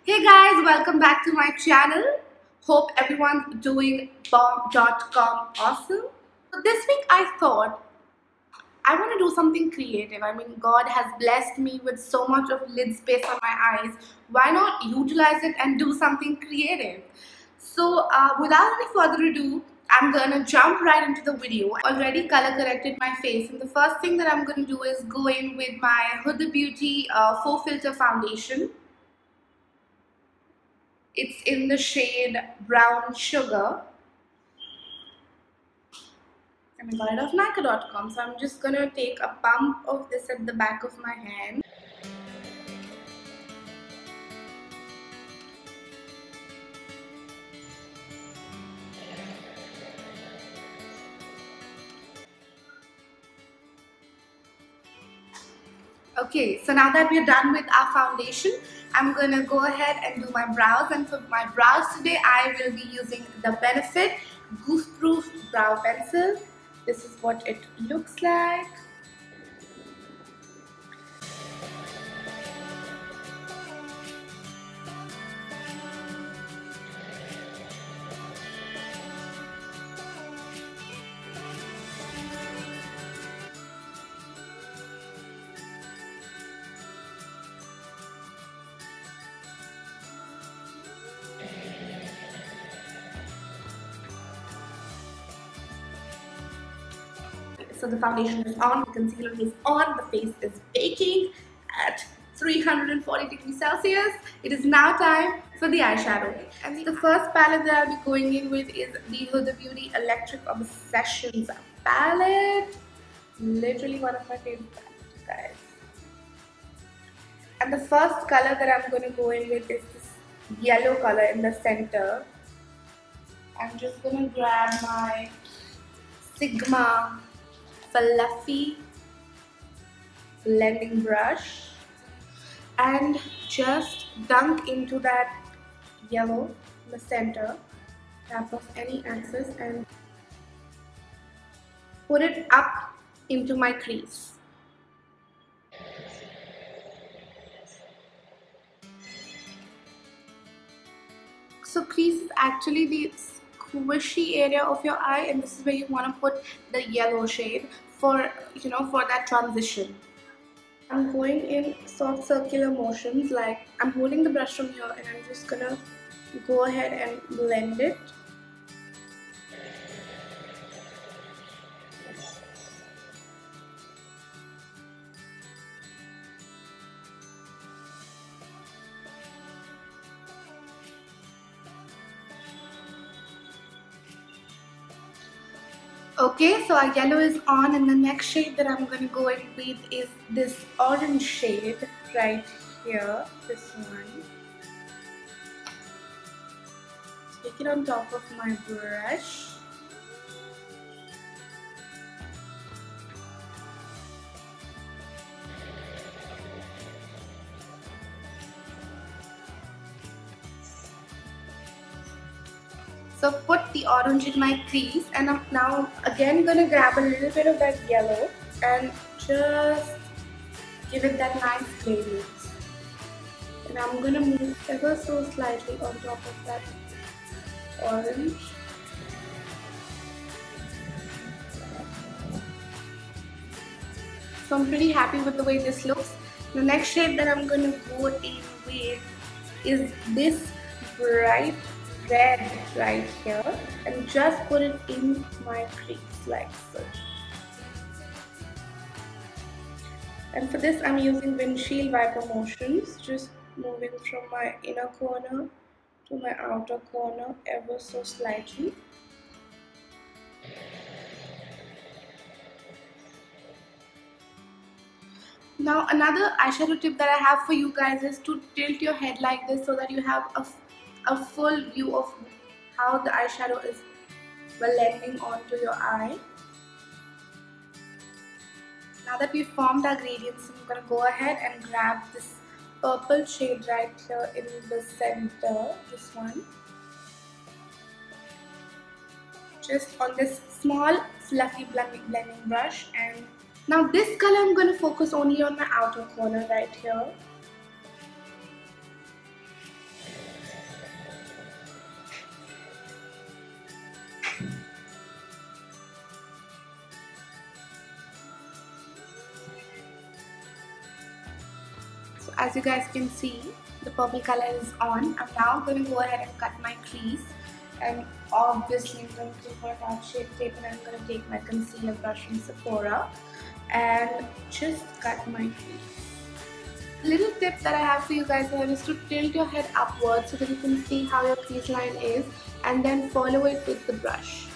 Hey guys, welcome back to my channel. Hope everyone's doing bomb.com awesome. So this week I thought I want to do something creative. I mean, God has blessed me with so much of lid space on my eyes. Why not utilize it and do something creative? So without any further ado, I'm gonna jump right into the video. I already color corrected my face, and the first thing that I'm gonna do is go in with my Huda Beauty Faux Filter Foundation. It's in the shade Brown Sugar. And I got it off Nyx.com. So I'm just gonna take a pump of this at the back of my hand. Okay, so now that we're done with our foundation, I'm gonna go ahead and do my brows. And for my brows today, I will be using the Benefit Goof Proof Brow Pencil. This is what it looks like. So the foundation is on, the concealer is on, the face is baking at 340 degrees Celsius. It is now time for the eyeshadow. And the first palette that I'll be going in with is the Huda Beauty Electric Obsessions palette. Literally one of my favorite palettes, guys. And the first color that I'm going to go in with is this yellow color in the center. I'm just going to grab my Sigma fluffy blending brush and just dunk into that yellow in the center, tap off any excess and put it up into my crease. So crease is actually the squishy area of your eye, and this is where you want to put the yellow shade for for that transition. I'm going in soft circular motions, like I'm holding the brush from here and I'm just gonna go ahead and blend it. Okay, so our yellow is on, and the next shade that I'm going to go in with is this orange shade right here, this one. Take it on top of my brush. So put the orange in my crease, and I'm now again gonna grab a little bit of that yellow and just give it that nice gradient. And I'm gonna move ever so slightly on top of that orange. So I'm pretty happy with the way this looks. The next shade that I'm gonna go in with is this bright red right here, and just put it in my crease like so. And for this I'm using windshield wiper motions, just moving from my inner corner to my outer corner ever so slightly. Now another eyeshadow tip that I have for you guys is to tilt your head like this so that you have a full view of how the eyeshadow is blending onto your eye. Now that we've formed our gradients, I'm going to go ahead and grab this purple shade right here in the center, this one. Just on this small fluffy blending brush, and now this color I'm going to focus only on my outer corner right here. as you guys can see, the purple color is on. I'm now going to go ahead and cut my crease, and obviously I'm going to take my dark shade tape and I'm going to take my concealer brush from Sephora and just cut my crease. Little tip that I have for you guys here is to tilt your head upwards so that you can see how your crease line is, and then follow it with the brush.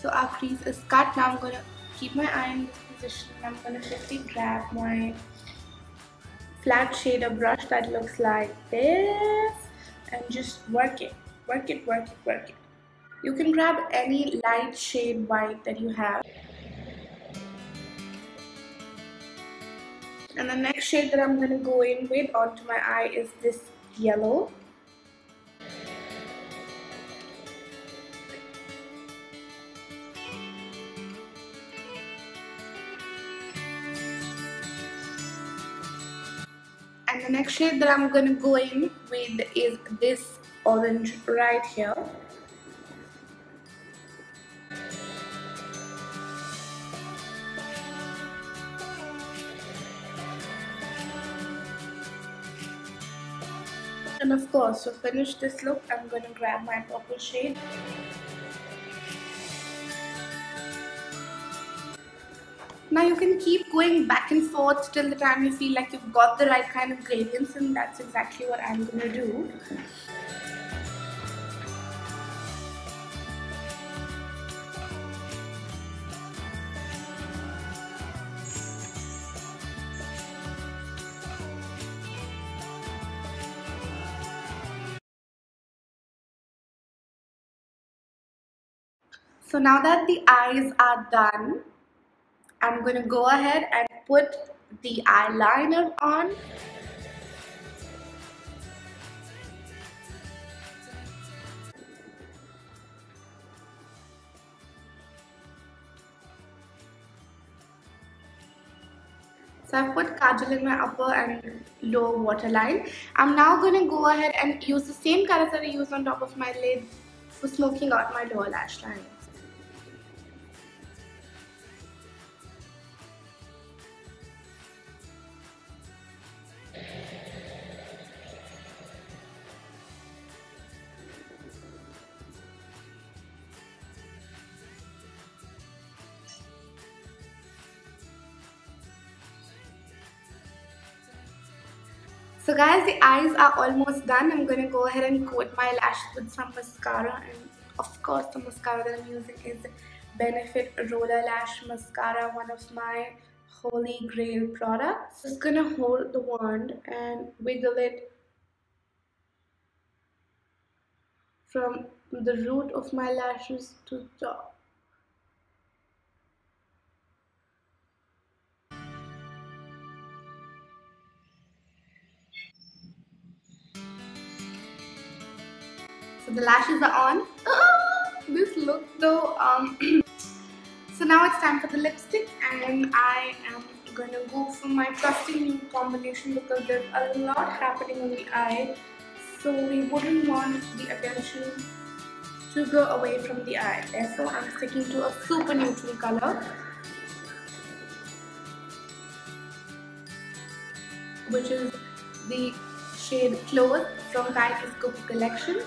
So our crease is cut. Now I'm going to keep my eye in this position. I'm going to quickly grab my flat shader brush that looks like this and just work it. Work it, work it, work it. You can grab any light shade white that you have. And the next shade that I'm going to go in with onto my eye is this yellow. And the next shade that I'm going to go in with is this orange right here. And of course, to finish this look, I'm going to grab my purple shade. Now you can keep going back and forth till the time you feel like you've got the right kind of gradients, and that's exactly what I'm going to do. So now that the eyes are done, I'm going to go ahead and put the eyeliner on. So I've put kajal in my upper and lower waterline. I'm now going to go ahead and use the same colors that I used on top of my lid for smoking out my lower lash line. So guys, the eyes are almost done. I'm going to go ahead and coat my lashes with some mascara, and of course the mascara that I'm using is Benefit Roller Lash Mascara, one of my holy grail products. Just going to hold the wand and wiggle it from the root of my lashes to the top. So the lashes are on. This look though, so now it's time for the lipstick, and I am gonna go for my trusty new combination because there's a lot happening on the eye, so we wouldn't want the attention to go away from the eye. Therefore, I'm sticking to a super neutral color, which is the shade Khlos from Kylie's KOKO collection.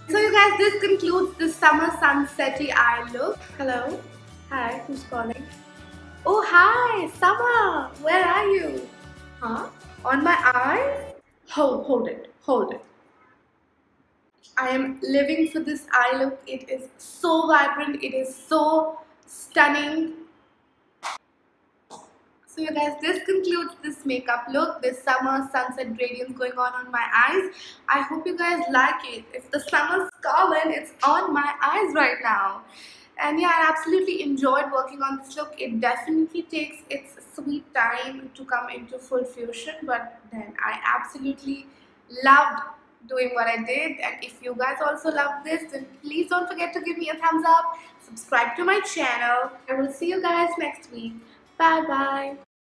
So you guys, this concludes the summer sunsetty eye look. Hello. Hi, who's calling? Oh hi, Summer. Where are you? Huh? On my eyes? Hold it. I am living for this eye look. It is so vibrant. It is so stunning. So you guys, this concludes this makeup look, this summer sunset gradient going on my eyes. I hope you guys like it. If the summer's coming, it's on my eyes right now. And yeah, I absolutely enjoyed working on this look. It definitely takes its sweet time to come into full fusion, but then I absolutely loved doing what I did. And if you guys also love this, then please don't forget to give me a thumbs up, subscribe to my channel. I will see you guys next week. Bye bye.